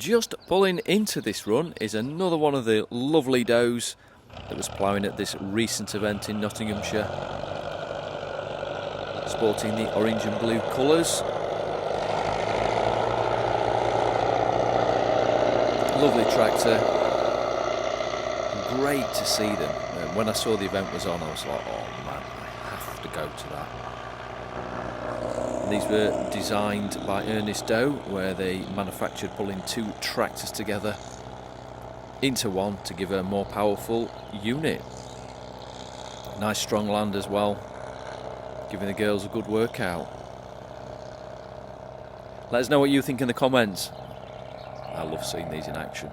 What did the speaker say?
just pulling into this run is another one of the lovely does that was ploughing at this recent event in Nottinghamshire, sporting the orange and blue colours. Lovely tractor, great to see them. When I saw the event was on, I was like, oh man, I have to go to that. And these were designed by Ernest Doe, where they manufactured pulling two tractors together into one to give a more powerful unit. Nice strong land as well, giving the girls a good workout. Let us know what you think in the comments. I love seeing these in action.